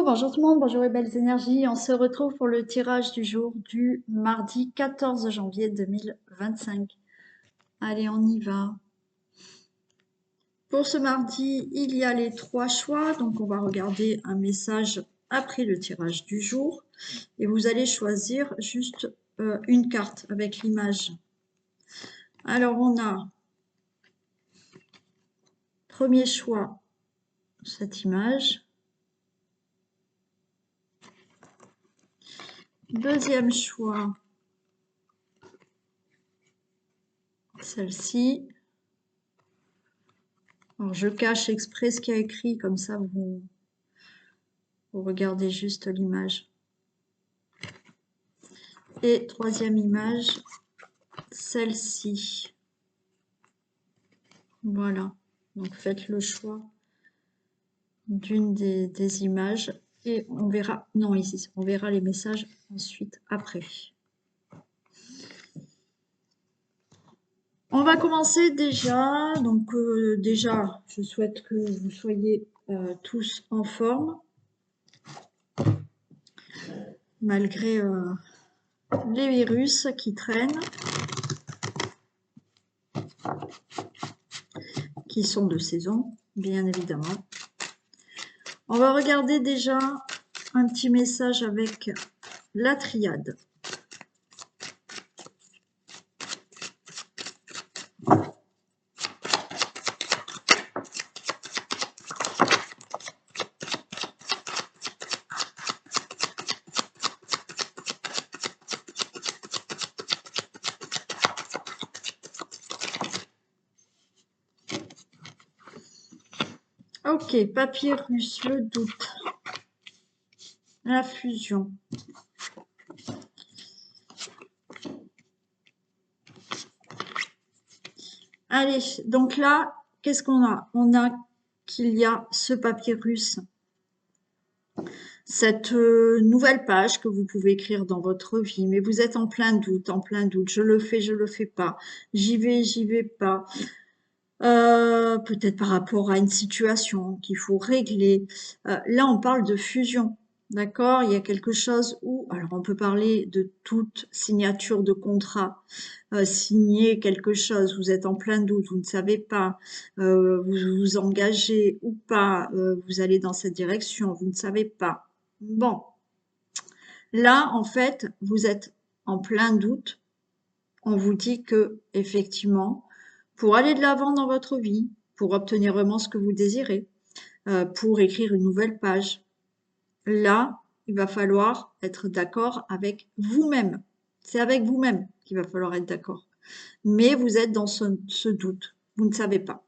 Bonjour tout le monde, bonjour les belles énergies. On se retrouve pour le tirage du jour du mardi 14 janvier 2025. Allez, on y va. Pour ce mardi, il y a les 3 choix. Donc, on va regarder un message après le tirage du jour. Et vous allez choisir juste une carte avec l'image. Alors, on a premier choix, cette image. Deuxième choix, celle-ci. Alors, je cache exprès ce qu'il y a écrit, comme ça vous regardez juste l'image. Et troisième image, celle-ci. Voilà. Donc, faites le choix d'une des images et on verra, non, ici, on verra les messages ensuite après. On va commencer déjà. Donc, déjà, je souhaite que vous soyez tous en forme, malgré les virus qui traînent, qui sont de saison, bien évidemment. On va regarder déjà un petit message avec la triade. Ok, papyrus, le doute, la fusion. Allez, donc là, qu'est-ce qu'on a? On a qu'il y a ce papyrus, cette nouvelle page que vous pouvez écrire dans votre vie, mais vous êtes en plein doute, je le fais pas, j'y vais pas. Peut-être par rapport à une situation qu'il faut régler. Là, on parle de fusion, d'accord? Il y a quelque chose où, alors on peut parler de toute signature de contrat, signer quelque chose, vous êtes en plein doute, vous ne savez pas, vous vous engagez ou pas, vous allez dans cette direction, vous ne savez pas. Bon, là, en fait, vous êtes en plein doute. On vous dit que, effectivement, pour aller de l'avant dans votre vie, pour obtenir vraiment ce que vous désirez, pour écrire une nouvelle page, là, il va falloir être d'accord avec vous-même. C'est avec vous-même qu'il va falloir être d'accord. Mais vous êtes dans ce doute, vous ne savez pas.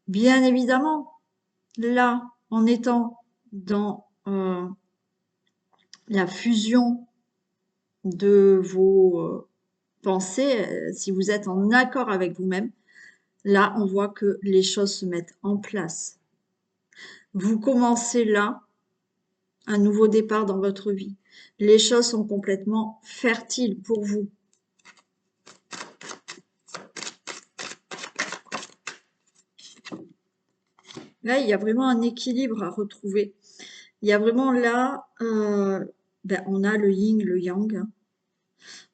Bien évidemment, là, en étant dans la fusion de vos pensées, si vous êtes en accord avec vous-même, là, on voit que les choses se mettent en place. Vous commencez là un nouveau départ dans votre vie. Les choses sont complètement fertiles pour vous. Là, il y a vraiment un équilibre à retrouver. Il y a vraiment là, on a le yin, le yang.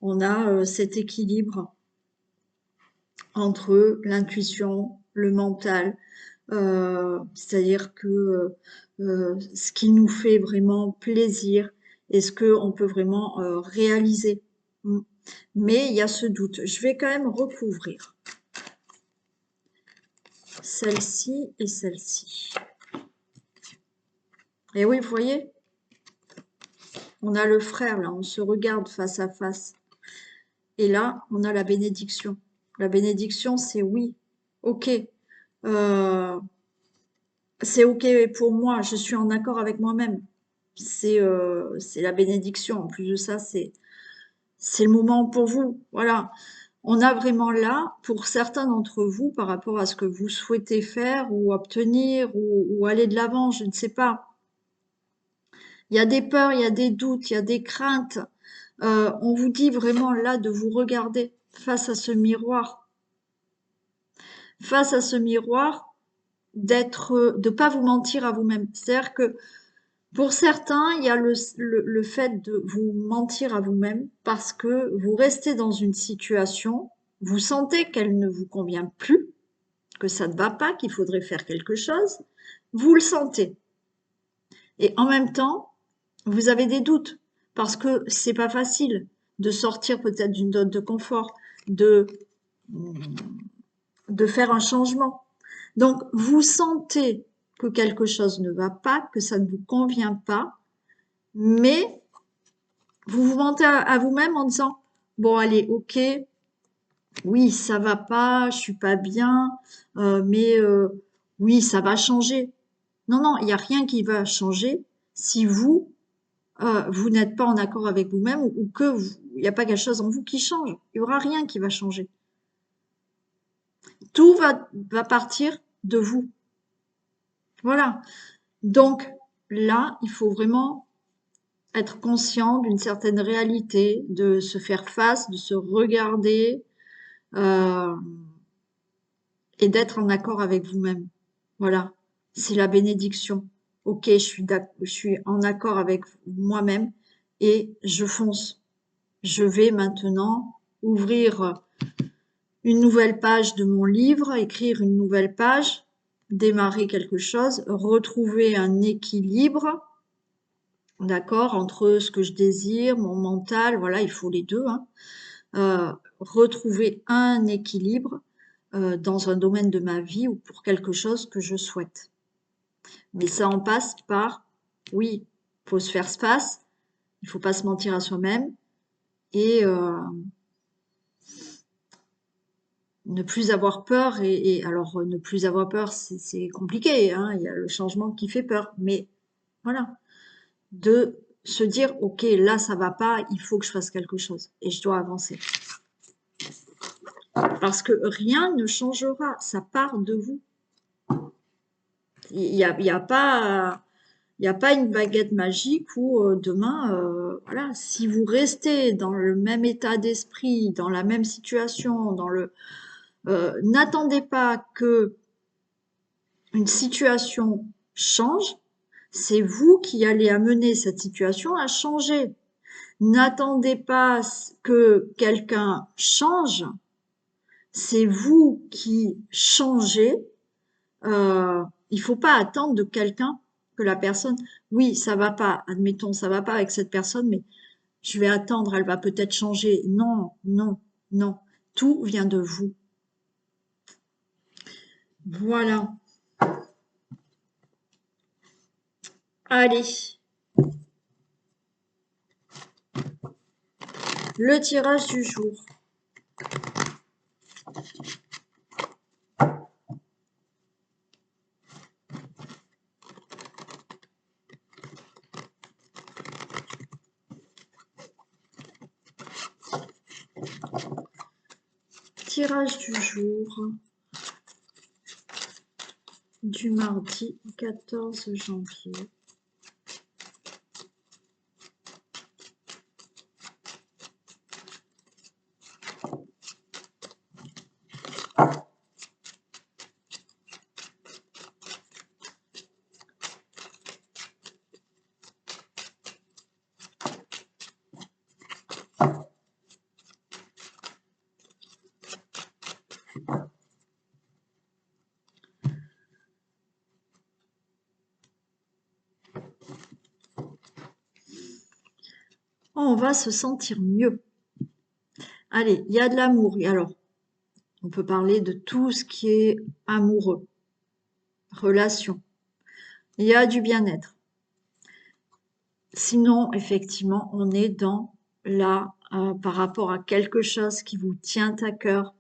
On a cet équilibre entre l'intuition, le mental, c'est-à-dire que ce qui nous fait vraiment plaisir et ce qu'on peut vraiment réaliser. Mais il y a ce doute. Je vais quand même recouvrir celle-ci et celle-ci. Et oui, vous voyez, on a le frère là, on se regarde face à face. Et là, on a la bénédiction. La bénédiction, c'est oui, ok. C'est ok pour moi, je suis en accord avec moi-même. C'est la bénédiction. En plus de ça, c'est le moment pour vous. Voilà. On a vraiment là, pour certains d'entre vous, par rapport à ce que vous souhaitez faire ou obtenir ou aller de l'avant, je ne sais pas. Il y a des peurs, il y a des doutes, il y a des craintes. On vous dit vraiment là de vous regarder face à ce miroir. Face à ce miroir, de pas vous mentir à vous-même. C'est-à-dire que pour certains, il y a le fait de vous mentir à vous-même parce que vous restez dans une situation, vous sentez qu'elle ne vous convient plus, que ça ne va pas, qu'il faudrait faire quelque chose, vous le sentez. Et en même temps, vous avez des doutes parce que c'est pas facile de sortir peut-être d'une zone de confort, de, de faire un changement. Donc, vous sentez que quelque chose ne va pas, que ça ne vous convient pas, mais vous vous mentez à vous-même en disant, bon, allez, ok, oui, ça va pas, je suis pas bien, mais oui, ça va changer. Non, non, il n'y a rien qui va changer si vous, vous n'êtes pas en accord avec vous-même ou que il n'y a pas quelque chose en vous qui change. Il n'y aura rien qui va changer. Tout va partir de vous. Voilà. Donc là, il faut vraiment être conscient d'une certaine réalité, de se faire face, de se regarder euh, et d'être en accord avec vous-même. Voilà. C'est la bénédiction. Ok, je suis en accord avec moi-même et je fonce. Je vais maintenant ouvrir une nouvelle page de mon livre, écrire une nouvelle page, démarrer quelque chose, retrouver un équilibre, d'accord, entre ce que je désire, mon mental, voilà, il faut les deux, hein, retrouver un équilibre dans un domaine de ma vie ou pour quelque chose que je souhaite. Mais ça en passe par, oui, il faut se faire face, il faut pas se mentir à soi-même et ne plus avoir peur et alors ne plus avoir peur c'est compliqué hein, il y a le changement qui fait peur mais voilà de se dire ok là ça va pas il faut que je fasse quelque chose et je dois avancer parce que rien ne changera ça part de vous il y a pas il n'y a pas une baguette magique où demain, voilà, si vous restez dans le même état d'esprit, dans la même situation, n'attendez pas que une situation change, c'est vous qui allez amener cette situation à changer. N'attendez pas que quelqu'un change, c'est vous qui changez. Il faut pas attendre de quelqu'un que la personne, oui, ça va pas, admettons, ça va pas avec cette personne, mais je vais attendre, elle va peut-être changer. Non, non, non. Tout vient de vous. Voilà. Allez, le tirage du jour. Tirage du jour du mardi 14 janvier. On va se sentir mieux. Allez, il y a de l'amour. Et alors, on peut parler de tout ce qui est amoureux, relation. Il y a du bien-être. Sinon, effectivement, on est dans là, par rapport à quelque chose qui vous tient à cœur.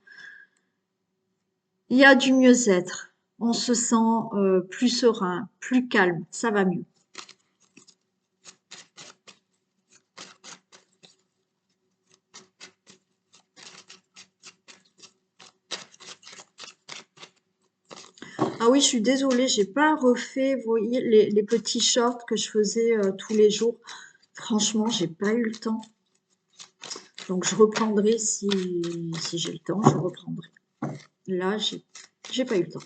Il y a du mieux-être. On se sent plus serein, plus calme. Ça va mieux. Ah oui, je suis désolée, j'ai pas refait, vous voyez, les petits shorts que je faisais tous les jours. Franchement, j'ai pas eu le temps. Donc je reprendrai si j'ai le temps, je reprendrai. Là, j'ai pas eu le temps.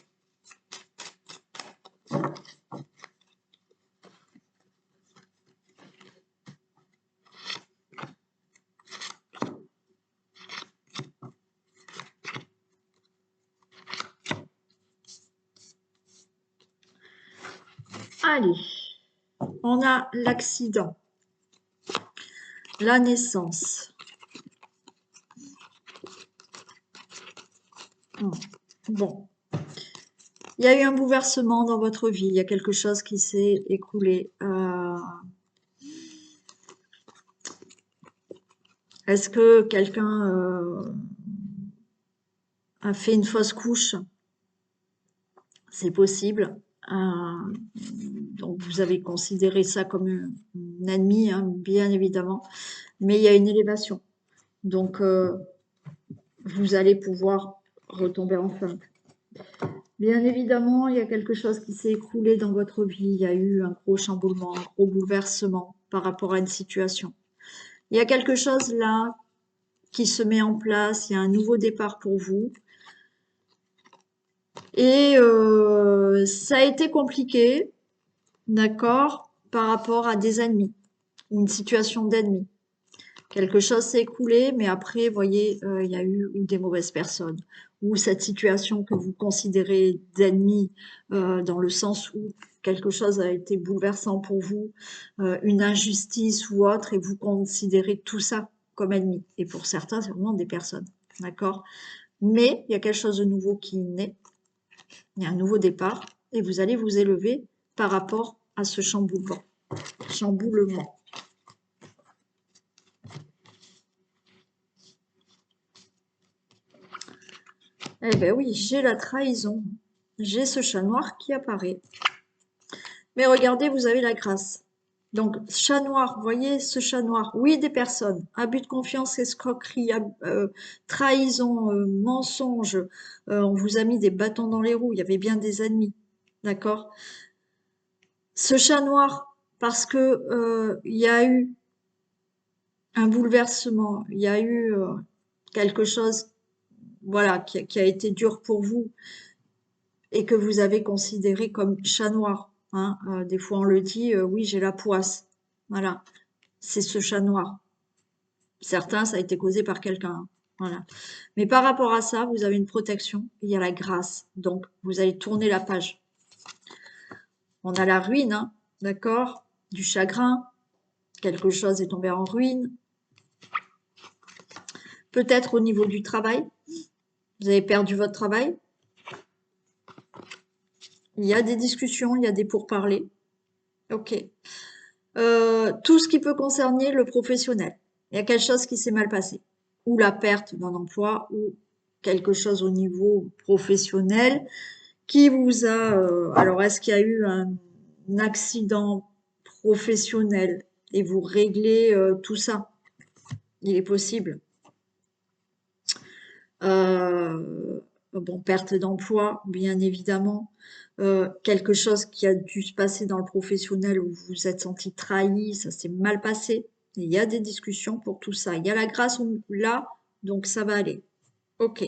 Allez, on a l'accident, la naissance. Bon, il y a eu un bouleversement dans votre vie, il y a quelque chose qui s'est écoulé. Est-ce que quelqu'un a fait une fausse couche? C'est possible. Donc vous avez considéré ça comme un ennemi, hein, bien évidemment, mais il y a une élévation. Donc vous allez pouvoir retomber enceinte. Bien évidemment, il y a quelque chose qui s'est écoulé dans votre vie. Il y a eu un gros chamboulement, un gros bouleversement par rapport à une situation. Il y a quelque chose là qui se met en place. Il y a un nouveau départ pour vous. Et ça a été compliqué, d'accord, par rapport à des ennemis, une situation d'ennemi. Quelque chose s'est écoulé, mais après, vous voyez, il y a eu des mauvaises personnes, ou cette situation que vous considérez d'ennemi, dans le sens où quelque chose a été bouleversant pour vous, une injustice ou autre, et vous considérez tout ça comme ennemi. Et pour certains, c'est vraiment des personnes, d'accord? Mais il y a quelque chose de nouveau qui naît, il y a un nouveau départ, et vous allez vous élever par rapport à ce chamboulement. Eh bien oui, j'ai la trahison. J'ai ce chat noir qui apparaît. Mais regardez, vous avez la grâce. Donc, chat noir, vous voyez ce chat noir? Oui, des personnes. Abus de confiance, escroquerie, trahison, mensonge. On vous a mis des bâtons dans les roues. Il y avait bien des ennemis. D'accord? Ce chat noir, parce que il y a eu un bouleversement, il y a eu quelque chose, voilà, qui a été dur pour vous et que vous avez considéré comme chat noir. Hein. Des fois, on le dit, oui, j'ai la poisse. Voilà, c'est ce chat noir. Certains, ça a été causé par quelqu'un. Hein. Voilà. Mais par rapport à ça, vous avez une protection, il y a la grâce. Donc, vous allez tourner la page. On a la ruine, hein, d'accord? Du chagrin, quelque chose est tombé en ruine. Peut-être au niveau du travail, vous avez perdu votre travail. Il y a des discussions, il y a des pourparlers. Ok. Tout ce qui peut concerner le professionnel. Il y a quelque chose qui s'est mal passé. Ou la perte d'un emploi, ou quelque chose au niveau professionnel qui vous a... alors, est-ce qu'il y a eu un accident professionnel et vous réglez tout ça? Il est possible. Bon, perte d'emploi, bien évidemment. Quelque chose qui a dû se passer dans le professionnel où vous vous êtes senti trahi, ça s'est mal passé. Il y a des discussions pour tout ça. Il y a la grâce là, donc ça va aller. Ok.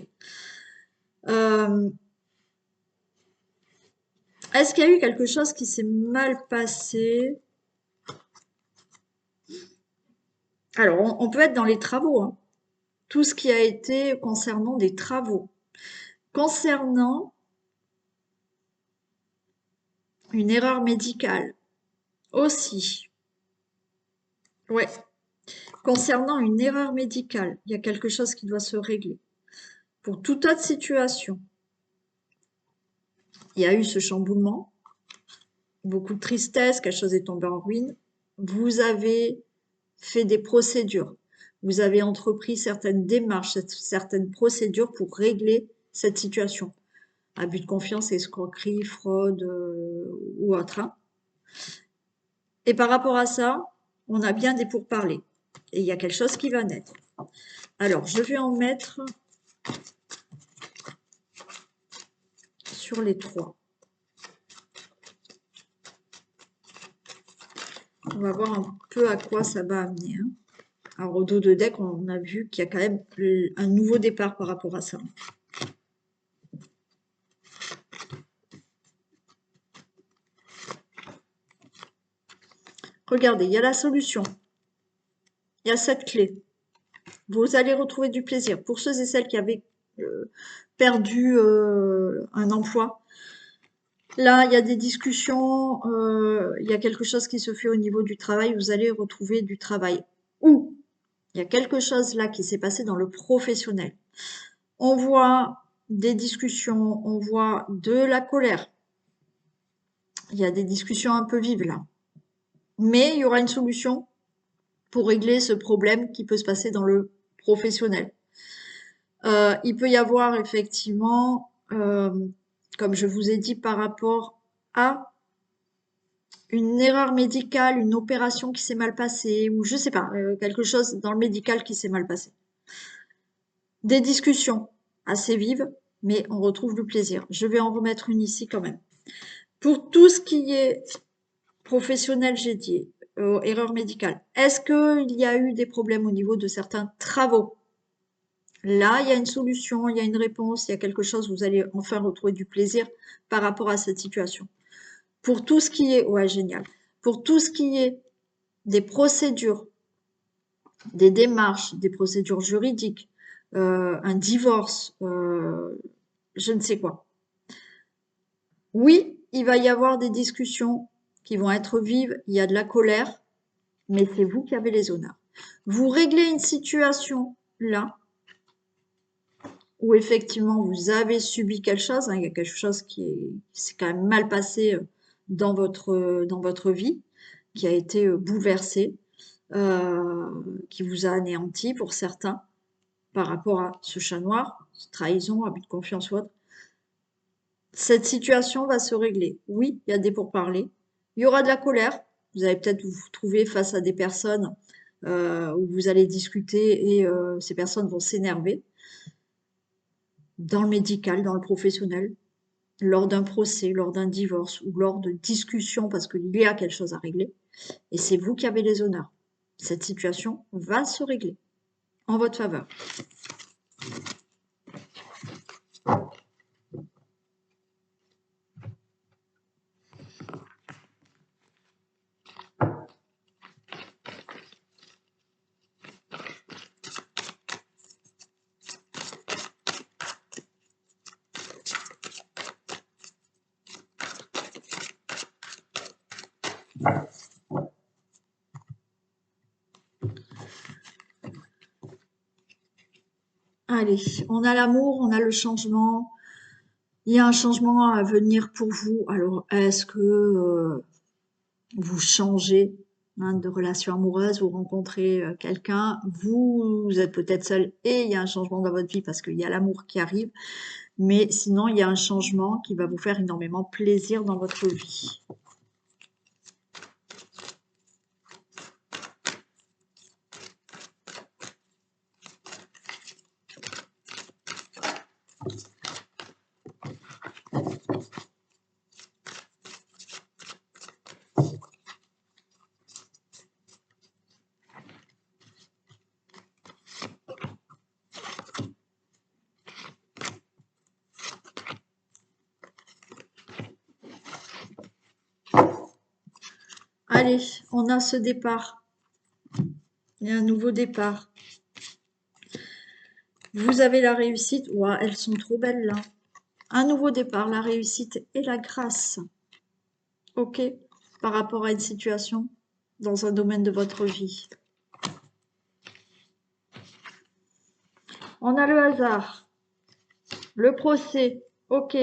Est-ce qu'il y a eu quelque chose qui s'est mal passé? Alors, on peut être dans les travaux, hein. Tout ce qui a été concernant des travaux. Concernant une erreur médicale aussi. Ouais. Concernant une erreur médicale, il y a quelque chose qui doit se régler. Pour toute autre situation, il y a eu ce chamboulement, beaucoup de tristesse, quelque chose est tombé en ruine. Vous avez fait des procédures. Vous avez entrepris certaines démarches, certaines procédures pour régler cette situation. Abus de confiance, escroquerie, fraude ou autre. Hein. Et par rapport à ça, on a bien des pourparlers. Et il y a quelque chose qui va naître. Alors, je vais en mettre sur les trois. On va voir un peu à quoi ça va amener. Hein. Alors, au dos de deck, on a vu qu'il y a quand même un nouveau départ par rapport à ça. Regardez, il y a la solution. Il y a cette clé. Vous allez retrouver du plaisir. Pour ceux et celles qui avaient perdu un emploi, là, il y a des discussions, il y a quelque chose qui se fait au niveau du travail, vous allez retrouver du travail. Ou il y a quelque chose là qui s'est passé dans le professionnel. On voit des discussions, on voit de la colère. Il y a des discussions un peu vives là. Mais il y aura une solution pour régler ce problème qui peut se passer dans le professionnel. Il peut y avoir effectivement, comme je vous ai dit, par rapport à une erreur médicale, une opération qui s'est mal passée, ou je sais pas, quelque chose dans le médical qui s'est mal passé. Des discussions assez vives, mais on retrouve le plaisir. Je vais en remettre une ici quand même. Pour tout ce qui est professionnel, j'ai dit, erreur médicale, est-ce qu'il y a eu des problèmes au niveau de certains travaux? Là, il y a une solution, il y a une réponse, il y a quelque chose, vous allez enfin retrouver du plaisir par rapport à cette situation. Pour tout ce qui est, ouais, génial. Pour tout ce qui est des procédures, des démarches, des procédures juridiques, un divorce, je ne sais quoi. Oui, il va y avoir des discussions qui vont être vives, il y a de la colère, mais c'est vous qui avez les honneurs. Vous réglez une situation là, où effectivement vous avez subi quelque chose, hein, il y a quelque chose qui s'est quand même mal passé dans votre vie, qui a été bouleversé, qui vous a anéanti pour certains par rapport à ce chat noir, trahison, abus de confiance ou autre. Cette situation va se régler. Oui, il y a des pourparlers. Il y aura de la colère. Vous allez peut-être vous trouver face à des personnes où vous allez discuter et ces personnes vont s'énerver. Dans le médical, dans le professionnel, lors d'un procès, lors d'un divorce ou lors de discussions parce qu'il y a quelque chose à régler. Et c'est vous qui avez les honneurs. Cette situation va se régler en votre faveur. Allez, on a l'amour, on a le changement. Il y a un changement à venir pour vous. Alors, est-ce que vous changez de relation amoureuse, vous rencontrez quelqu'un, vous êtes peut-être seul et il y a un changement dans votre vie parce qu'il y a l'amour qui arrive. Mais sinon, il y a un changement qui va vous faire énormément plaisir dans votre vie. Allez, on a ce départ. Il y a un nouveau départ. Vous avez la réussite. Ouah, elles sont trop belles là. Un nouveau départ, la réussite et la grâce. Ok, par rapport à une situation dans un domaine de votre vie. On a le hasard, le procès. Ok,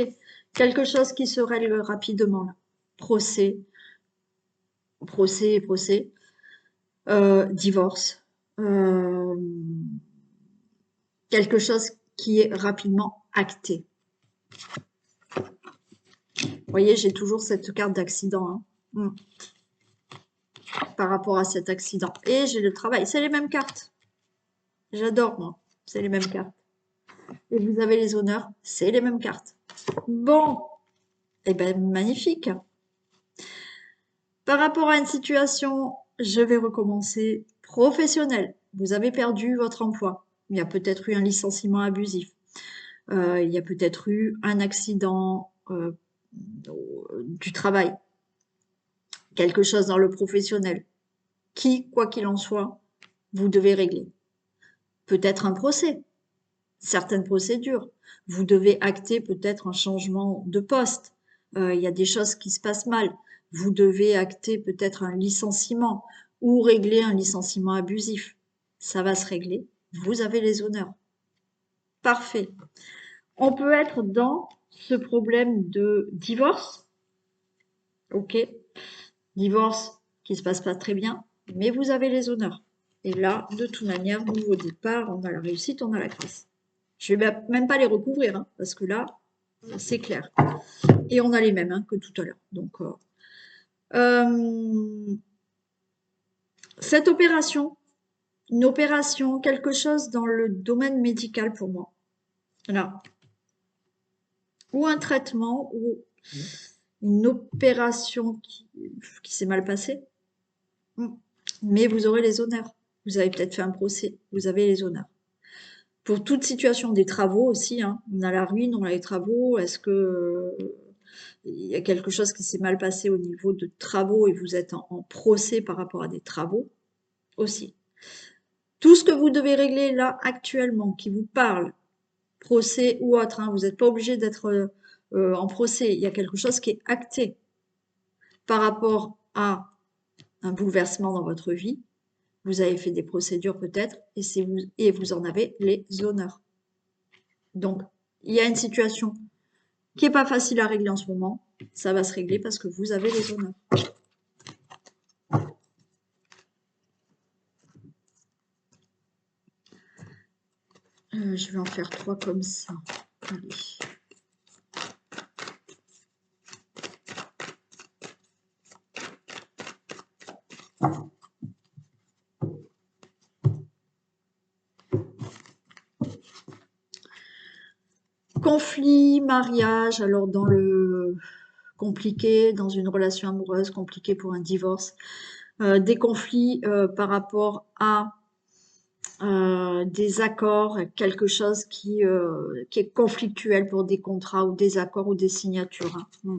quelque chose qui se règle rapidement là. Procès, procès. Divorce. Quelque chose qui est rapidement acté. Vous voyez, j'ai toujours cette carte d'accident par rapport à cet accident. Et j'ai le travail. C'est les mêmes cartes. J'adore, moi. C'est les mêmes cartes. Et vous avez les honneurs. C'est les mêmes cartes. Bon. Eh bien, magnifique. Par rapport à une situation, je vais recommencer professionnelle. Vous avez perdu votre emploi. Il y a peut-être eu un licenciement abusif. Il y a peut-être eu un accident du travail, quelque chose dans le professionnel. qui, quoi qu'il en soit, vous devez régler. Peut-être un procès, certaines procédures. Vous devez acter peut-être un changement de poste. Il y a des choses qui se passent mal. Vous devez acter peut-être un licenciement ou régler un licenciement abusif. Ça va se régler. Vous avez les honneurs. Parfait. On peut être dans ce problème de divorce. Ok. Divorce qui se passe pas très bien, mais vous avez les honneurs. Et là, de toute manière, nouveau départ, on a la réussite, on a la grâce. Je vais même pas les recouvrir, hein, parce que là, c'est clair. Et on a les mêmes hein, que tout à l'heure. Donc, cette opération, une opération, quelque chose dans le domaine médical pour moi. Là. Ou un traitement, ou une opération qui s'est mal passée. Mais vous aurez les honneurs. Vous avez peut-être fait un procès, vous avez les honneurs. Pour toute situation, des travaux aussi, hein. On a la ruine, on a les travaux. Est-ce que il y a quelque chose qui s'est mal passé au niveau de travaux et vous êtes en procès par rapport à des travaux aussi. Tout ce que vous devez régler là actuellement, qui vous parle, procès ou autre, hein, vous n'êtes pas obligé d'être en procès. Il y a quelque chose qui est acté par rapport à un bouleversement dans votre vie. Vous avez fait des procédures peut-être et vous en avez les honneurs. Donc, il y a une situation qui n'est pas facile à régler en ce moment. Ça va se régler parce que vous avez les honneurs. Je vais en faire 3 comme ça. Allez. Conflit, mariage, alors dans le compliqué, dans une relation amoureuse, compliqué pour un divorce, des conflits par rapport à des accords, quelque chose qui est conflictuel pour des contrats ou des accords ou des signatures. Hein.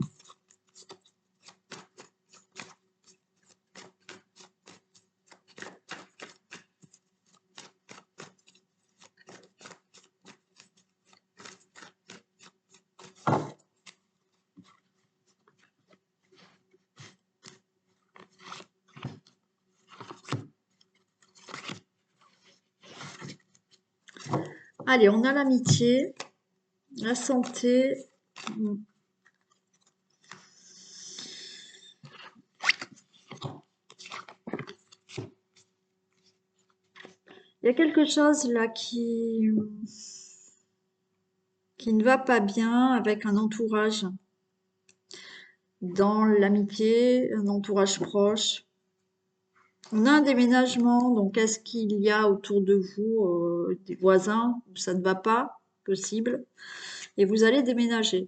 Allez, on a l'amitié, la santé. Il y a quelque chose là qui ne va pas bien avec un entourage. Dans l'amitié, un entourage proche. On a un déménagement, donc est-ce qu'il y a autour de vous des voisins où ça ne va pas? Possible. Et vous allez déménager.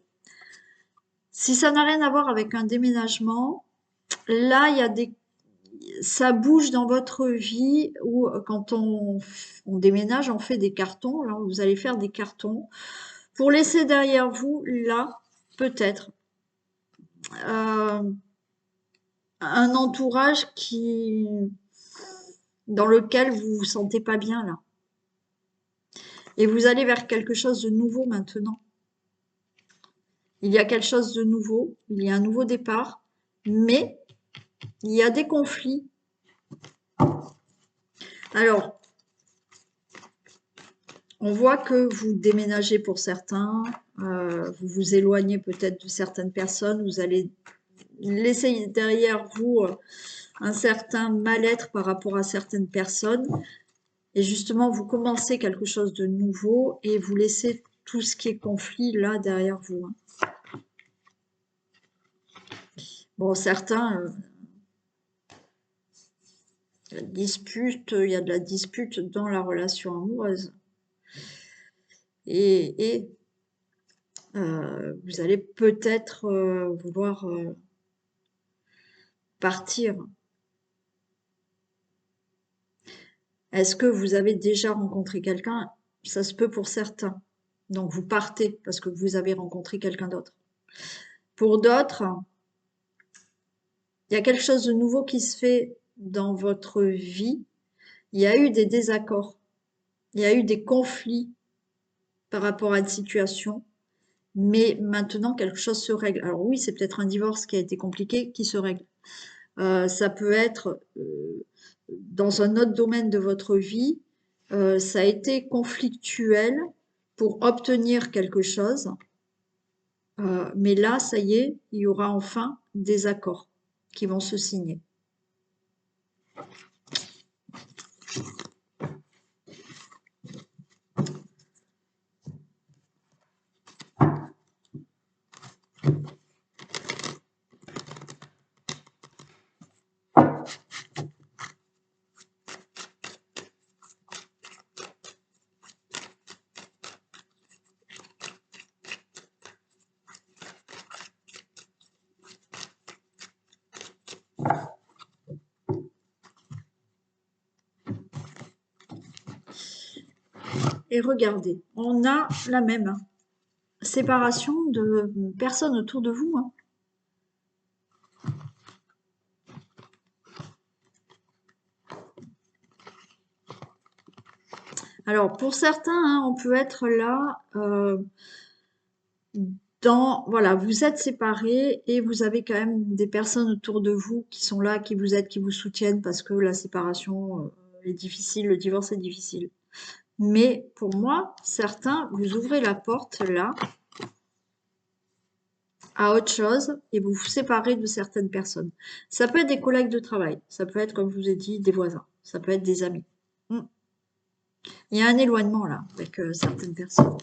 Si ça n'a rien à voir avec un déménagement, là, il y a ça bouge dans votre vie où quand on déménage, on fait des cartons. Là, vous allez faire des cartons pour laisser derrière vous, là, peut-être, euh, un entourage dans lequel vous vous sentez pas bien là. Et vous allez vers quelque chose de nouveau maintenant. Il y a quelque chose de nouveau, il y a un nouveau départ, mais il y a des conflits. Alors, on voit que vous déménagez pour certains, vous vous éloignez peut-être de certaines personnes, vous allez laisser derrière vous un certain mal-être par rapport à certaines personnes. Et justement, vous commencez quelque chose de nouveau et vous laissez tout ce qui est conflit là derrière vous. Hein. Bon, certains, dispute, il y a de la dispute dans la relation amoureuse. Et vous allez peut-être vouloir partir. Est-ce que vous avez déjà rencontré quelqu'un? Ça se peut pour certains. Donc vous partez parce que vous avez rencontré quelqu'un d'autre. Pour d'autres, il y a quelque chose de nouveau qui se fait dans votre vie, il y a eu des désaccords, il y a eu des conflits par rapport à une situation, mais maintenant quelque chose se règle. Alors oui, c'est peut-être un divorce qui a été compliqué, qui se règle. Ça peut être dans un autre domaine de votre vie, ça a été conflictuel pour obtenir quelque chose, mais là, ça y est, il y aura enfin des accords qui vont se signer. Et regardez, on a la même séparation de personnes autour de vous. Hein. Alors, pour certains, hein, on peut être là voilà, vous êtes séparés et vous avez quand même des personnes autour de vous qui sont là, qui vous aident, qui vous soutiennent parce que la séparation est difficile, le divorce est difficile. Mais pour moi, certains, vous ouvrez la porte là à autre chose et vous vous séparez de certaines personnes. Ça peut être des collègues de travail, ça peut être, comme je vous ai dit, des voisins, ça peut être des amis. Hmm. Il y a un éloignement là avec certaines personnes.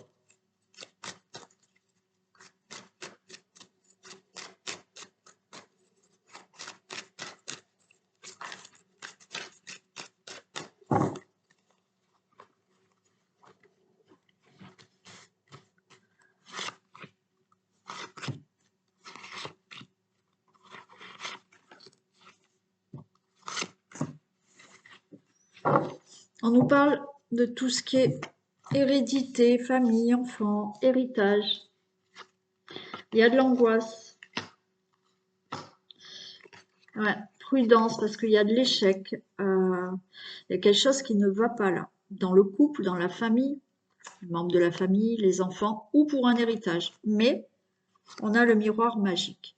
On nous parle de tout ce qui est hérédité, famille, enfant, héritage. Il y a de l'angoisse. Ouais, prudence parce qu'il y a de l'échec. Il y a quelque chose qui ne va pas là. Dans le couple, dans la famille, les membres de la famille, les enfants ou pour un héritage. Mais on a le miroir magique.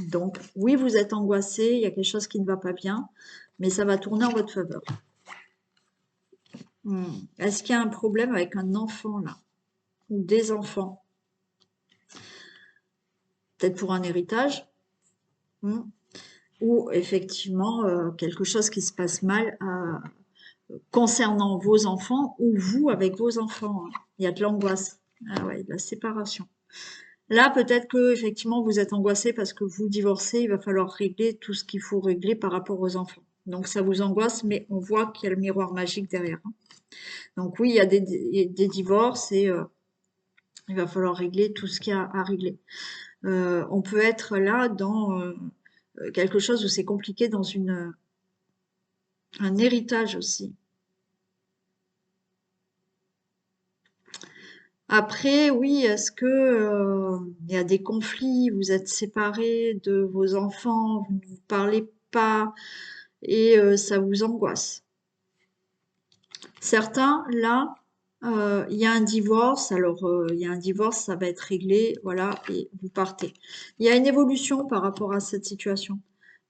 Donc oui, vous êtes angoissé, il y a quelque chose qui ne va pas bien, mais ça va tourner en votre faveur. Est-ce qu'il y a un problème avec un enfant là? Ou des enfants? Peut-être pour un héritage? Ou effectivement quelque chose qui se passe mal concernant vos enfants ou vous avec vos enfants. Il y a de l'angoisse, ouais, de la séparation. Là, peut-être que effectivement vous êtes angoissé parce que vous divorcez, il va falloir régler tout ce qu'il faut régler par rapport aux enfants. Donc ça vous angoisse, mais on voit qu'il y a le miroir magique derrière. Donc oui, il y a des divorces et il va falloir régler tout ce qu'il y a à régler. On peut être là dans quelque chose où c'est compliqué dans un héritage aussi. Après, oui, est-ce que il y a des conflits, vous êtes séparés de vos enfants, vous ne vous parlez pas et ça vous angoisse. Certains, là, il y a un divorce, alors il y a un divorce, ça va être réglé, voilà, et vous partez. Il y a une évolution par rapport à cette situation,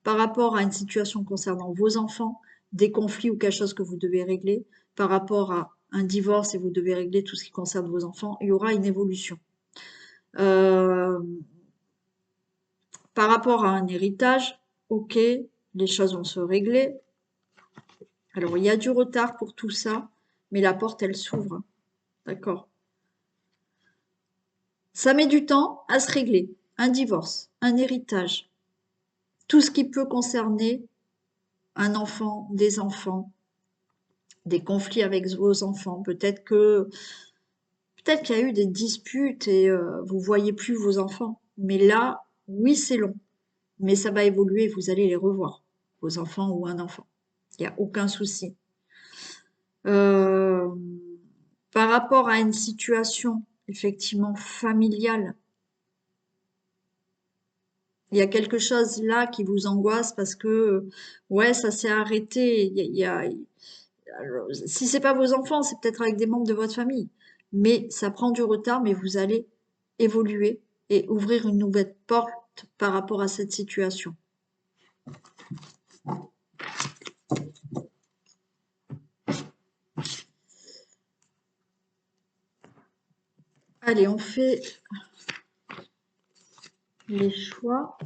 par rapport à une situation concernant vos enfants, des conflits ou quelque chose que vous devez régler, par rapport à un divorce et vous devez régler tout ce qui concerne vos enfants, il y aura une évolution. Euh, Par rapport à un héritage, ok, les choses vont se régler. Alors, il y a du retard pour tout ça, mais la porte, elle s'ouvre. D'accord. Ça met du temps à se régler. Un divorce, un héritage, tout ce qui peut concerner un enfant, des conflits avec vos enfants. Peut-être qu'il y a eu des disputes et vous voyez plus vos enfants. Mais là, oui, c'est long. Mais ça va évoluer, vous allez les revoir, vos enfants ou un enfant. Il n'y a aucun souci. Euh, Par rapport à une situation effectivement familiale, Il y a quelque chose là qui vous angoisse parce que, ouais, ça s'est arrêté. Alors, si c'est pas vos enfants, c'est peut-être avec des membres de votre famille. Mais ça prend du retard, mais vous allez évoluer et ouvrir une nouvelle porte par rapport à cette situation. Allez, on fait les choix.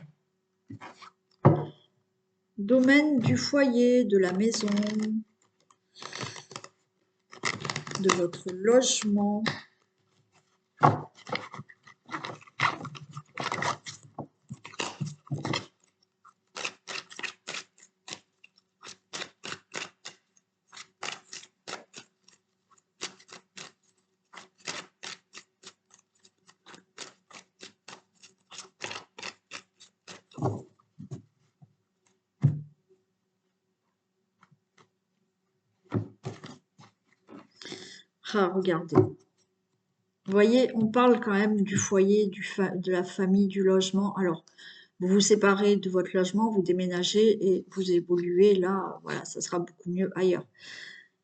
Domaine du foyer, de la maison, de votre logement. Ah, regardez. Vous voyez, on parle quand même du foyer, de la famille, du logement. Alors, vous vous séparez de votre logement, vous déménagez et vous évoluez là, voilà, ça sera beaucoup mieux ailleurs.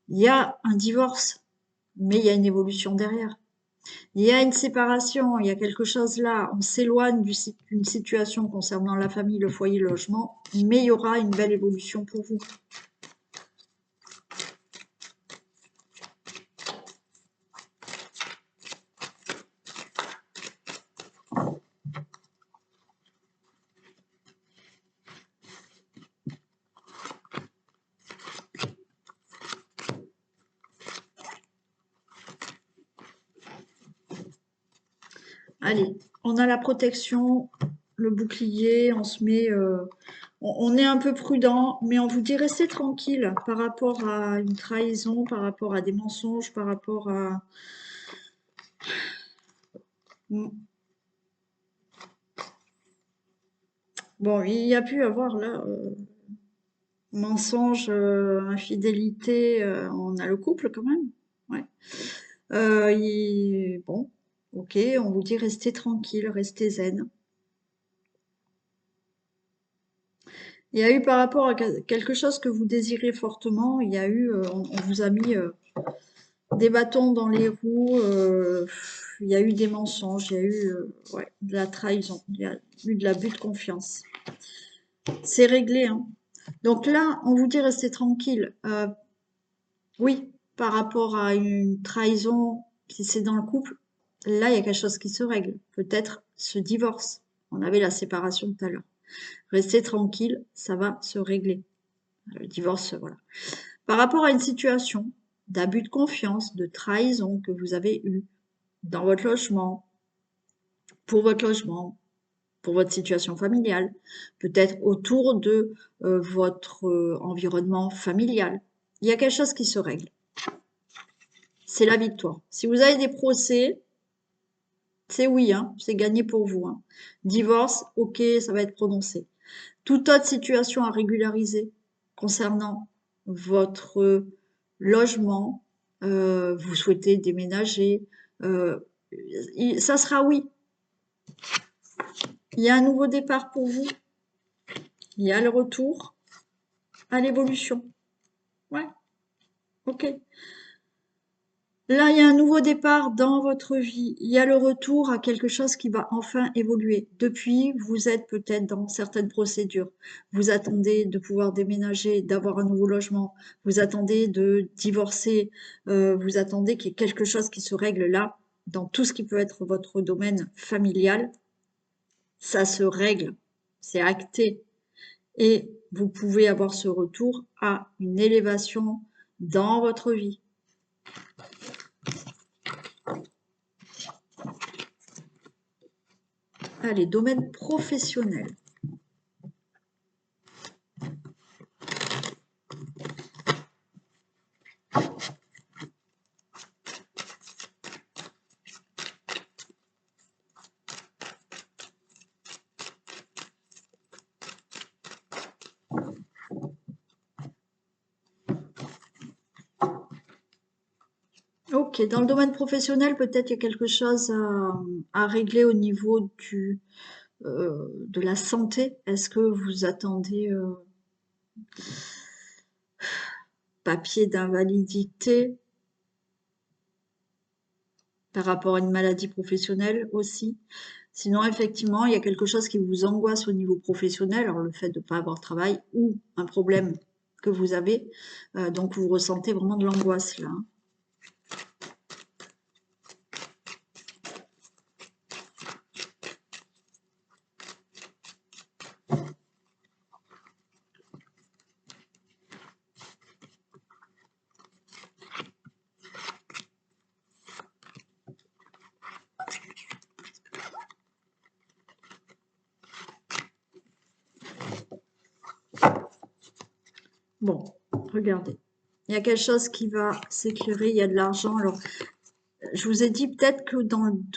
Il y a un divorce, mais il y a une évolution derrière. Il y a une séparation, il y a quelque chose là, on s'éloigne d'une situation concernant la famille, le foyer, le logement, mais il y aura une belle évolution pour vous. Allez, on a la protection, le bouclier, on se met, on est un peu prudent, mais on vous dit restez tranquille par rapport à une trahison, par rapport à des mensonges, par rapport à... Bon, il y a pu avoir là mensonge, infidélité, on a le couple quand même. Ouais. Bon, ok, on vous dit restez tranquille, restez zen. Il y a eu par rapport à quelque chose que vous désirez fortement, il y a eu, on vous a mis des bâtons dans les roues, il y a eu des mensonges, il y a eu ouais, de la trahison, il y a eu de l'abus de confiance. C'est réglé, hein. Donc là, on vous dit restez tranquille. Oui, par rapport à une trahison, si c'est dans le couple, là, il y a quelque chose qui se règle. Peut-être ce divorce. On avait la séparation tout à l'heure. Restez tranquille, ça va se régler. Le divorce, voilà. Par rapport à une situation d'abus de confiance, de trahison que vous avez eue dans votre logement, pour votre logement, pour votre situation familiale, peut-être autour de votre environnement familial, il y a quelque chose qui se règle. C'est la victoire. Si vous avez des procès, c'est oui, hein, c'est gagné pour vous, hein. Divorce, ok, ça va être prononcé. Toute autre situation à régulariser concernant votre logement, vous souhaitez déménager, euh, ça sera oui. Il y a un nouveau départ pour vous. Il y a le retour à l'évolution. Ouais, ok. Là, il y a un nouveau départ dans votre vie. Il y a le retour à quelque chose qui va enfin évoluer. Depuis, vous êtes peut-être dans certaines procédures. Vous attendez de pouvoir déménager, d'avoir un nouveau logement. Vous attendez de divorcer. Vous attendez qu'il y ait quelque chose qui se règle là, dans tout ce qui peut être votre domaine familial. Ça se règle. C'est acté. Et vous pouvez avoir ce retour à une élévation dans votre vie. Allez, domaine professionnel. Ok, dans le domaine professionnel, peut-être il y a quelque chose à régler au niveau de la santé. Est-ce que vous attendez papier d'invalidité par rapport à une maladie professionnelle aussi? Sinon, effectivement, il y a quelque chose qui vous angoisse au niveau professionnel, alors le fait de ne pas avoir de travail ou un problème que vous avez, donc vous ressentez vraiment de l'angoisse là, hein. Bon, regardez. Il y a quelque chose qui va s'éclairer, il y a de l'argent. Alors, je vous ai dit peut-être que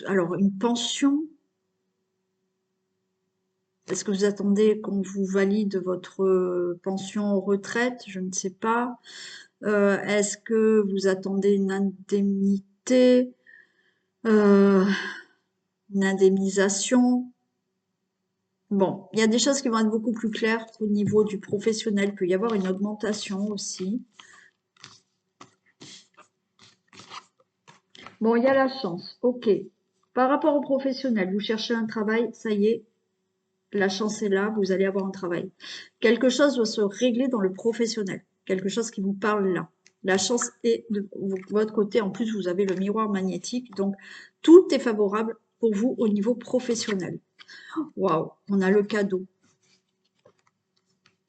alors, une pension, est-ce que vous attendez qu'on vous valide votre pension retraite? Je ne sais pas. Est-ce que vous attendez une indemnité, une indemnisation? Bon, il y a des choses qui vont être beaucoup plus claires au niveau du professionnel. Il peut y avoir une augmentation aussi. Bon, il y a la chance. OK. Par rapport au professionnel, vous cherchez un travail, ça y est, la chance est là, vous allez avoir un travail. Quelque chose doit se régler dans le professionnel. Quelque chose qui vous parle là. La chance est de votre côté. En plus, vous avez le miroir magnétique. Donc, tout est favorable pour vous au niveau professionnel. Waouh, on a le cadeau.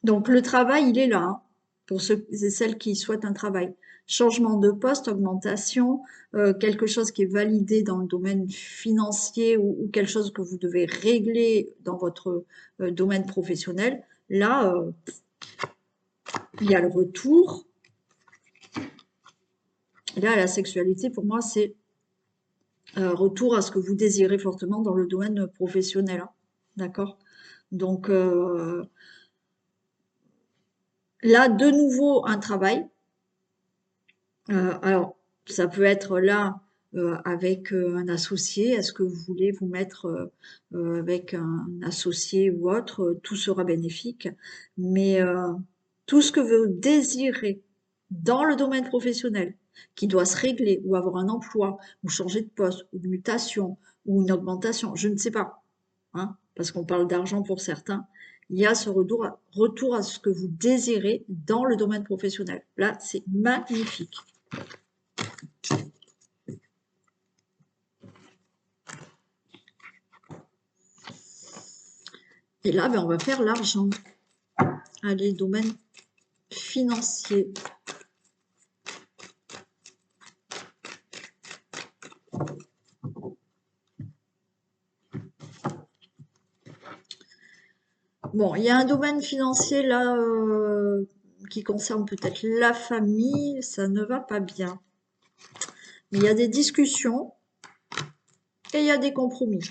Donc, le travail, il est là, hein, pour ceux et celles qui souhaitent un travail. Changement de poste, augmentation, quelque chose qui est validé dans le domaine financier ou quelque chose que vous devez régler dans votre domaine professionnel. Là, il y a le retour. Là, la sexualité, pour moi, c'est retour à ce que vous désirez fortement dans le domaine professionnel, hein. D'accord? Donc, là, de nouveau, un travail. Alors, ça peut être là avec un associé. Est-ce que vous voulez vous mettre avec un associé ou autre? Tout sera bénéfique. Mais tout ce que vous désirez dans le domaine professionnel, qui doit se régler, ou avoir un emploi, ou changer de poste, ou de mutation, ou une augmentation, je ne sais pas, hein, parce qu'on parle d'argent pour certains, il y a ce retour à ce que vous désirez dans le domaine professionnel. Là, c'est magnifique. Et là, ben, on va faire l'argent. Allez, domaine financier. Bon, il y a un domaine financier là qui concerne peut-être la famille, ça ne va pas bien. Mais il y a des discussions et il y a des compromis.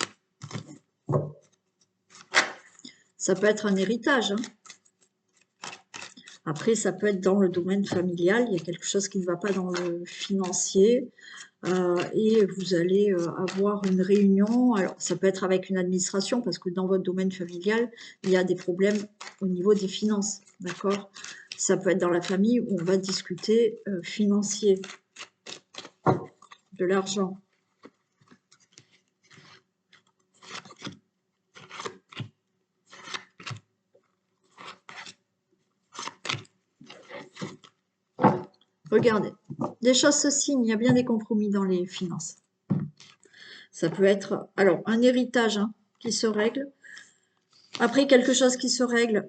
Ça peut être un héritage, hein. Après, ça peut être dans le domaine familial, il y a quelque chose qui ne va pas dans le financier. Et vous allez avoir une réunion. Alors, ça peut être avec une administration, parce que dans votre domaine familial, il y a des problèmes au niveau des finances, d'accord? Ça peut être dans la famille où on va discuter financier, de l'argent. Regardez, des choses se signent, il y a bien des compromis dans les finances. Ça peut être, alors, un héritage hein, qui se règle. Après, quelque chose qui se règle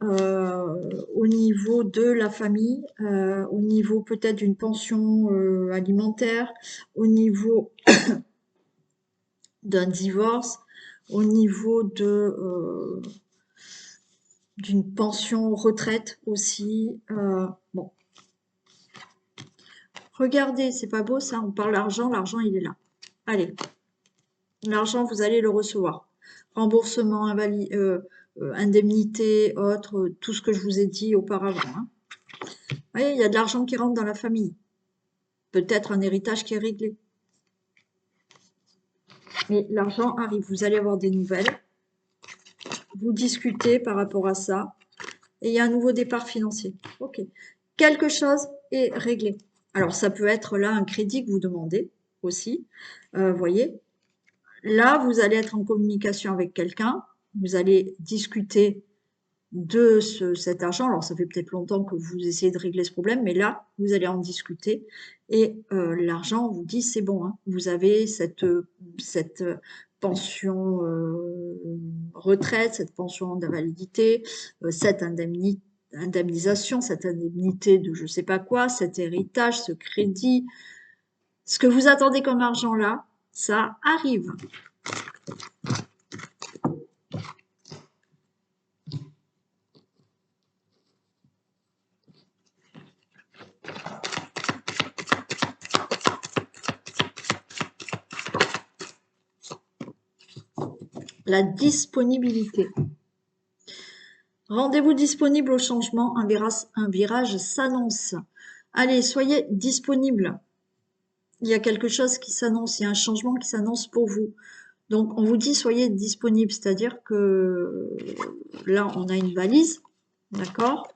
au niveau de la famille, au niveau peut-être d'une pension alimentaire, au niveau d'un divorce, au niveau de d'une pension retraite aussi. Bon, regardez, c'est pas beau ça, on parle d'argent, l'argent il est là. Allez, l'argent vous allez le recevoir. Remboursement, indemnité, autre, tout ce que je vous ai dit auparavant, hein. Vous voyez, il y a de l'argent qui rentre dans la famille. Peut-être un héritage qui est réglé. Mais l'argent arrive, vous allez avoir des nouvelles. vous discutez par rapport à ça, et il y a un nouveau départ financier. Ok. Quelque chose est réglé. Alors, ça peut être là un crédit que vous demandez aussi. Voyez, là, vous allez être en communication avec quelqu'un, vous allez discuter de cet argent. Alors, ça fait peut-être longtemps que vous essayez de régler ce problème, mais là, vous allez en discuter et l'argent vous dit c'est bon, hein, vous avez cette pension retraite, cette pension d'invalidité, cette indemnisation, cette indemnité de je sais pas quoi, cet héritage, ce crédit. Ce que vous attendez comme argent là, ça arrive. La disponibilité. Rendez-vous disponible au changement, un virage s'annonce. Allez, soyez disponible. Il y a quelque chose qui s'annonce, il y a un changement qui s'annonce pour vous. Donc, on vous dit soyez disponible, c'est-à-dire que là, on a une valise, d'accord?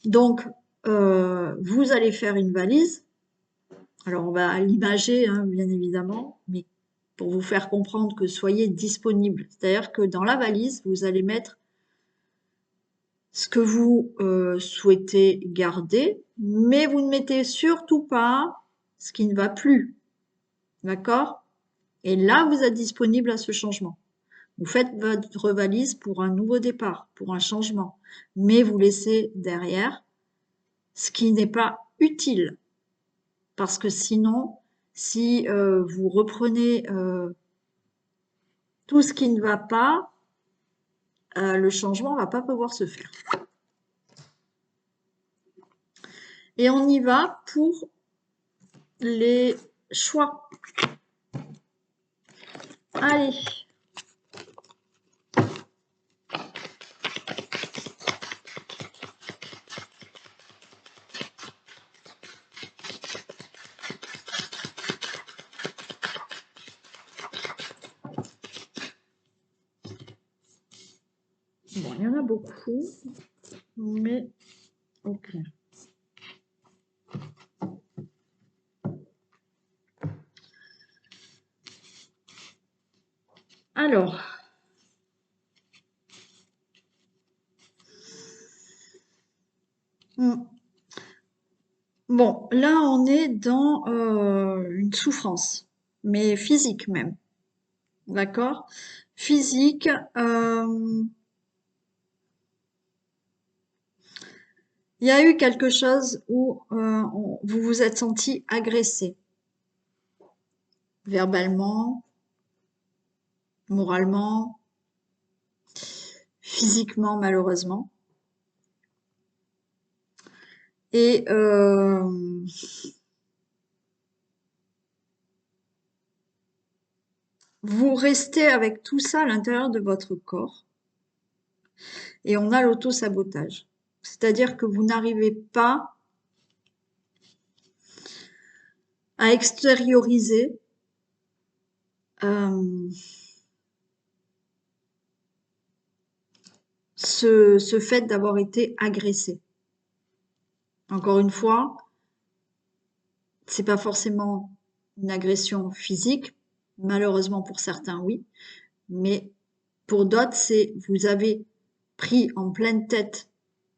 Donc, vous allez faire une valise. Alors, on va l'imager, hein, bien évidemment, mais pour vous faire comprendre que soyez disponible. C'est-à-dire que dans la valise, vous allez mettre ce que vous souhaitez garder, mais vous ne mettez surtout pas ce qui ne va plus. D'accord? Et là, vous êtes disponible à ce changement. Vous faites votre valise pour un nouveau départ, pour un changement, mais vous laissez derrière ce qui n'est pas utile. Parce que sinon, si vous reprenez tout ce qui ne va pas, le changement ne va pas pouvoir se faire. Et on y va pour les choix. Allez. Bon, il y en a beaucoup, mais ok. Alors, bon, là on est dans une souffrance, mais physique même, d'accord? Physique, il y a eu quelque chose où vous vous êtes senti agressé, verbalement, moralement, physiquement malheureusement. Et vous restez avec tout ça à l'intérieur de votre corps et on a l'auto-sabotage. C'est-à-dire que vous n'arrivez pas à extérioriser ce fait d'avoir été agressé. Encore une fois, c'est pas forcément une agression physique, malheureusement pour certains oui, mais pour d'autres c'est vous avez pris en pleine tête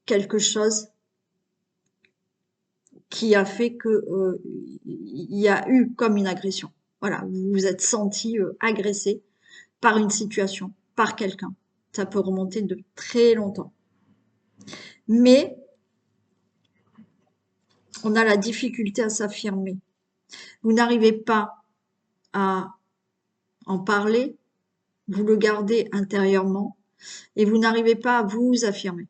quelque chose qui a fait que il y a eu comme une agression. Voilà, vous vous êtes senti agressé par une situation, par quelqu'un. Ça peut remonter de très longtemps. Mais on a la difficulté à s'affirmer. Vous n'arrivez pas à en parler, vous le gardez intérieurement et vous n'arrivez pas à vous affirmer.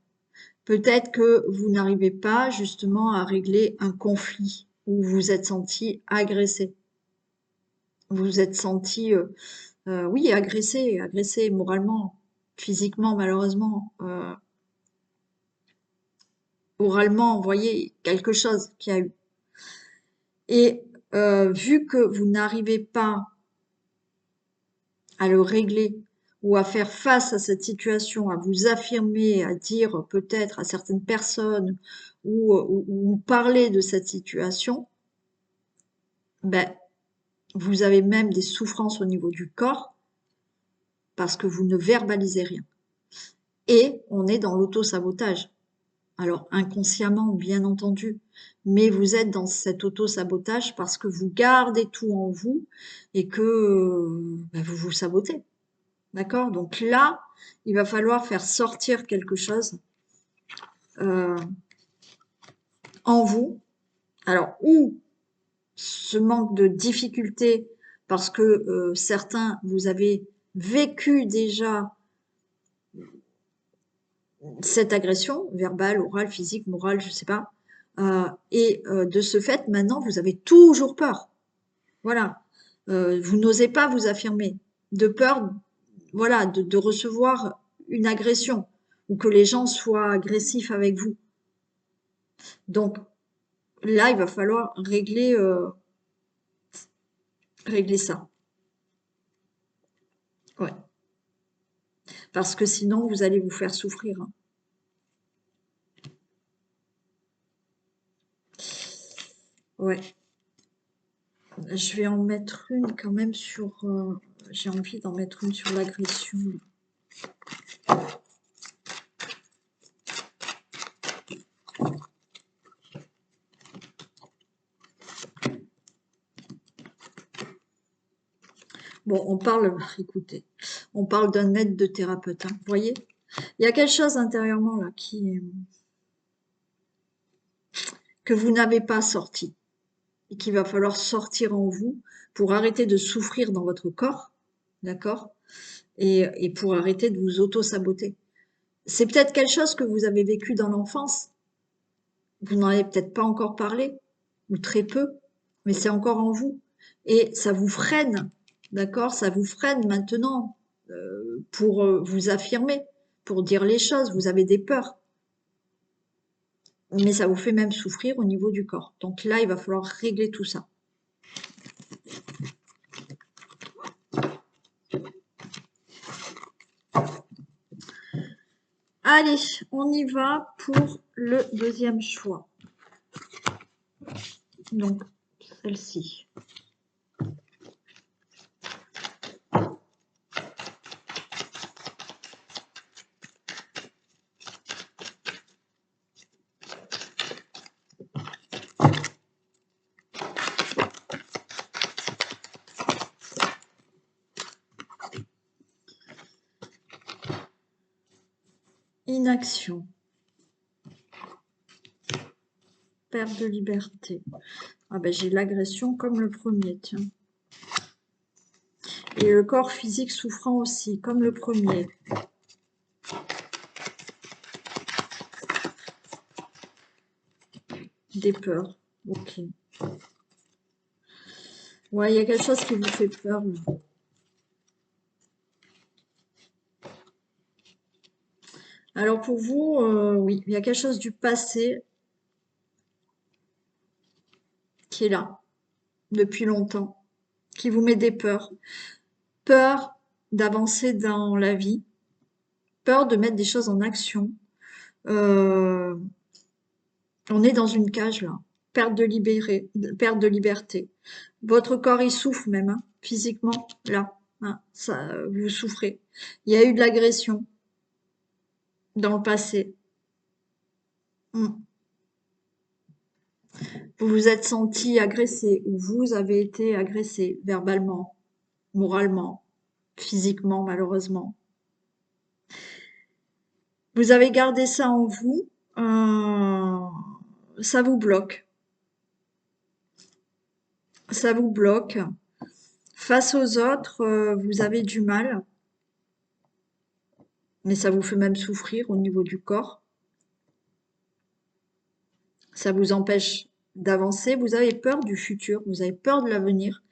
Peut-être que vous n'arrivez pas justement à régler un conflit où vous vous êtes senti agressé. Vous vous êtes senti, oui, agressé moralement, physiquement malheureusement, oralement, vous voyez, quelque chose qu'il y a eu. Et vu que vous n'arrivez pas à le régler ou à faire face à cette situation, à vous affirmer, à dire peut-être à certaines personnes ou parler de cette situation, ben, vous avez même des souffrances au niveau du corps parce que vous ne verbalisez rien. Et on est dans l'auto-sabotage. Alors inconsciemment, bien entendu, mais vous êtes dans cet auto-sabotage parce que vous gardez tout en vous et que ben, vous vous sabotez. D'accord? Donc là, il va falloir faire sortir quelque chose euh, en vous. Alors, ou ce manque de difficulté parce que certains, vous avez vécu déjà cette agression, verbale, orale, physique, morale, je sais pas, et de ce fait, maintenant, vous avez toujours peur. Voilà. Vous n'osez pas vous affirmer, de peur, voilà, de recevoir une agression ou que les gens soient agressifs avec vous. Donc là, il va falloir régler ça. Ouais. Parce que sinon, vous allez vous faire souffrir. Hein. Ouais. Je vais en mettre une quand même sur. J'ai envie d'en mettre une sur l'agression. Bon, on parle, écoutez, on parle d'un aide de thérapeute. Hein, vous voyez, il y a quelque chose intérieurement là que vous n'avez pas sorti et qu'il va falloir sortir en vous pour arrêter de souffrir dans votre corps, d'accord, et pour arrêter de vous auto-saboter. C'est peut-être quelque chose que vous avez vécu dans l'enfance. Vous n'en avez peut-être pas encore parlé, ou très peu, mais c'est encore en vous. Et ça vous freine, d'accord? Ça vous freine maintenant pour vous affirmer, pour dire les choses. Vous avez des peurs, mais ça vous fait même souffrir au niveau du corps. Donc là, il va falloir régler tout ça. Allez, on y va pour le deuxième choix. Donc, celle-ci. Inaction. Perte de liberté. Ah ben j'ai l'agression comme le premier, tiens. Et le corps physique souffrant aussi, comme le premier. Des peurs. Ok. Ouais, il y a quelque chose qui vous fait peur. Là. Alors pour vous, oui, il y a quelque chose du passé qui est là, depuis longtemps, qui vous met des peurs. Peur d'avancer dans la vie, peur de mettre des choses en action. Euh, on est dans une cage là, perte de liberté. Votre corps il souffre même, hein, physiquement là, hein, ça, vous souffrez. Il y a eu de l'agression dans le passé. Hmm. Vous vous êtes senti agressé ou vous avez été agressé verbalement, moralement, physiquement malheureusement. Vous avez gardé ça en vous, ça vous bloque. Ça vous bloque. Face aux autres, vous avez du mal, mais ça vous fait même souffrir au niveau du corps. Ça vous empêche d'avancer. Vous avez peur du futur, vous avez peur de l'avenir.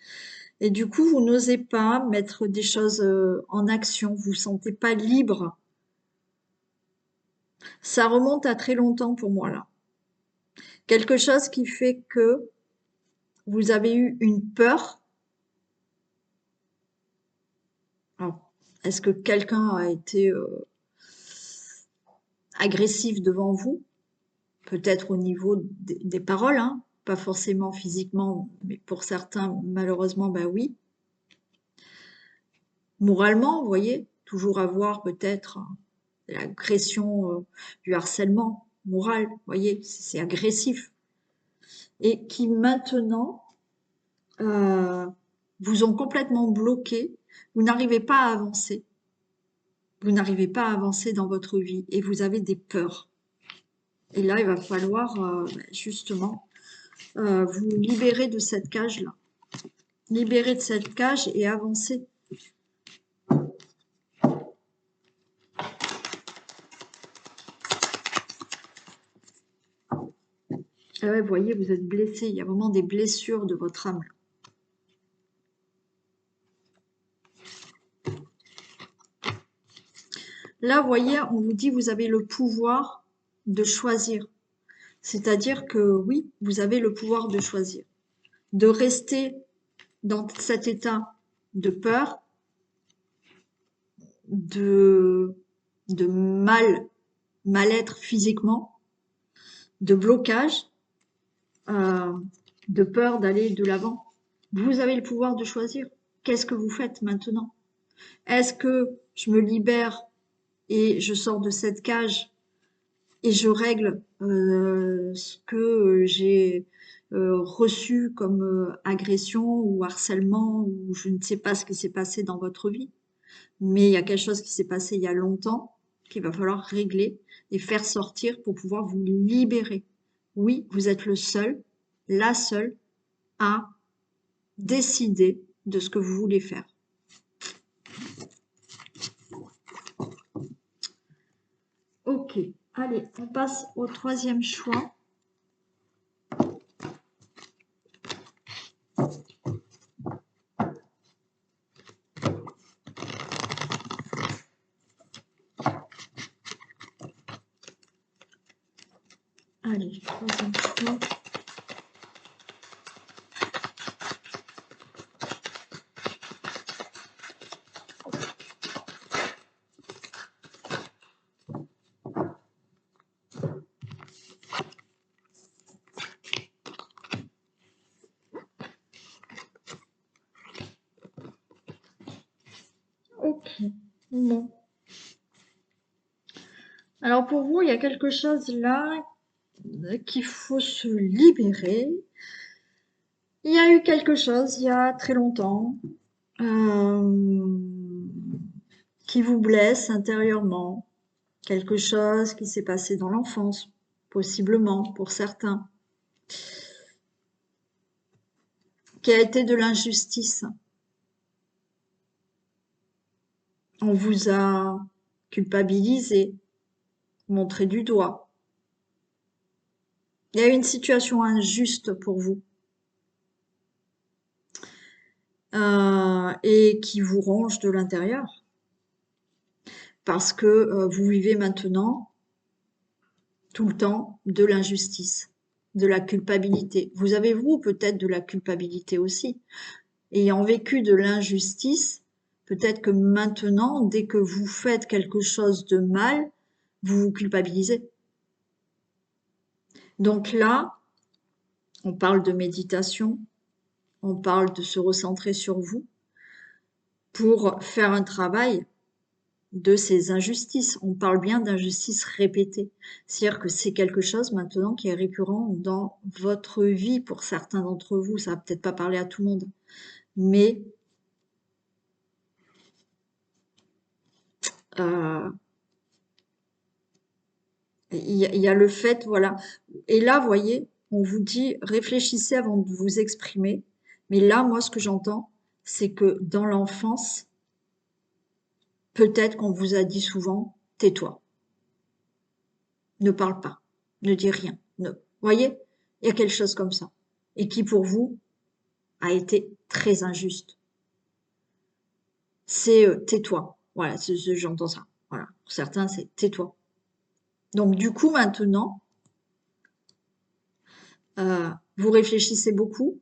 Et du coup, vous n'osez pas mettre des choses en action. Vous vous sentez pas libre. Ça remonte à très longtemps pour moi là. Quelque chose qui fait que vous avez eu une peur. Alors, Est-ce que quelqu'un a été agressif devant vous? Peut-être au niveau des paroles, hein, pas forcément physiquement, mais pour certains, malheureusement, ben oui. Moralement, vous voyez, toujours avoir peut-être l'agression, du harcèlement moral, vous voyez, c'est agressif. Et qui maintenant euh, vous ont complètement bloqué, vous n'arrivez pas à avancer, vous n'arrivez pas à avancer dans votre vie et vous avez des peurs. Et là, il va falloir justement vous libérer de cette cage-là, libérer de cette cage et avancer. Ah ouais, vous voyez, vous êtes blessé, il y a vraiment des blessures de votre âme. Là, vous voyez, on vous dit vous avez le pouvoir de choisir. C'est-à-dire que oui, vous avez le pouvoir de choisir. De rester dans cet état de peur, de, de mal-être physiquement, de blocage, euh, de peur d'aller de l'avant. Vous avez le pouvoir de choisir. Qu'est-ce que vous faites maintenant? Est-ce que je me libère et je sors de cette cage et je règle ce que j'ai reçu comme agression ou harcèlement ou je ne sais pas ce qui s'est passé dans votre vie, mais il y a quelque chose qui s'est passé il y a longtemps qu'il va falloir régler et faire sortir pour pouvoir vous libérer. Oui, vous êtes le seul, la seule à décider de ce que vous voulez faire. Ok, allez, on passe au troisième choix. Allez, troisième choix. Ok, bon. Alors pour vous, il y a quelque chose là qu'il faut se libérer. Il y a eu quelque chose il y a très longtemps euh, qui vous blesse intérieurement, quelque chose qui s'est passé dans l'enfance, possiblement pour certains, qui a été de l'injustice. On vous a culpabilisé, montré du doigt. Il y a eu une situation injuste pour vous et qui vous ronge de l'intérieur parce que vous vivez maintenant tout le temps de l'injustice, de la culpabilité. Vous avez, vous, peut-être de la culpabilité aussi. Ayant vécu de l'injustice, peut-être que maintenant, dès que vous faites quelque chose de mal, vous vous culpabilisez. Donc là, on parle de méditation, on parle de se recentrer sur vous pour faire un travail de ces injustices. On parle bien d'injustices répétées. C'est-à-dire que c'est quelque chose maintenant qui est récurrent dans votre vie pour certains d'entre vous. Ça va peut-être pas parler à tout le monde. Mais euh, il y a le fait, voilà. Et là, vous voyez, on vous dit, réfléchissez avant de vous exprimer. Mais là, moi, ce que j'entends, c'est que dans l'enfance, peut-être qu'on vous a dit souvent, tais-toi, ne parle pas, ne dis rien. Ne. Vous voyez, il y a quelque chose comme ça. Et qui, pour vous, a été très injuste. C'est tais-toi. Voilà, j'entends ça. Voilà. Pour certains, c'est tais-toi. Donc, du coup, maintenant, vous réfléchissez beaucoup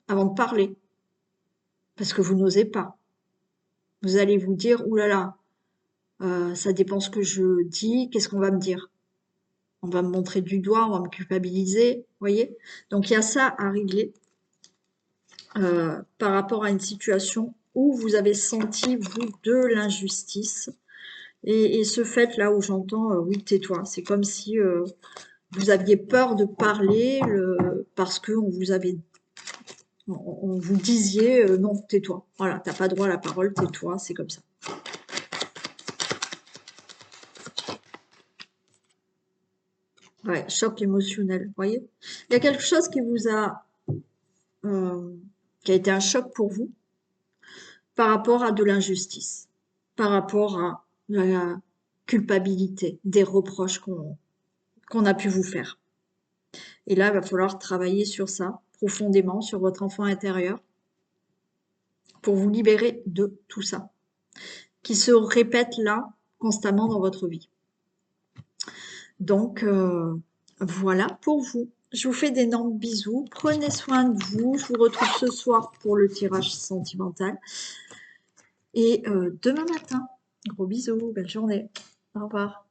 avant de parler. Parce que vous n'osez pas. Vous allez vous dire, ouh là là, ça dépend ce que je dis, qu'est-ce qu'on va me dire? On va me montrer du doigt, on va me culpabiliser, vous voyez? Donc il y a ça à régler par rapport à une situation où vous avez senti, vous, de l'injustice. Et ce fait-là où j'entends, oui, tais-toi, c'est comme si vous aviez peur de parler parce que on vous disiez non, tais-toi. Voilà, t'as pas droit à la parole, tais-toi, c'est comme ça. Ouais, choc émotionnel, vous voyez? Il y a quelque chose euh, qui a été un choc pour vous par rapport à de l'injustice, par rapport à la culpabilité, des reproches qu'on a pu vous faire. Et là, il va falloir travailler sur ça profondément, sur votre enfant intérieur, pour vous libérer de tout ça, qui se répète là constamment dans votre vie. Donc, voilà pour vous. Je vous fais d'énormes bisous. Prenez soin de vous. Je vous retrouve ce soir pour le tirage sentimental. Et demain matin. Gros bisous. Belle journée. Au revoir.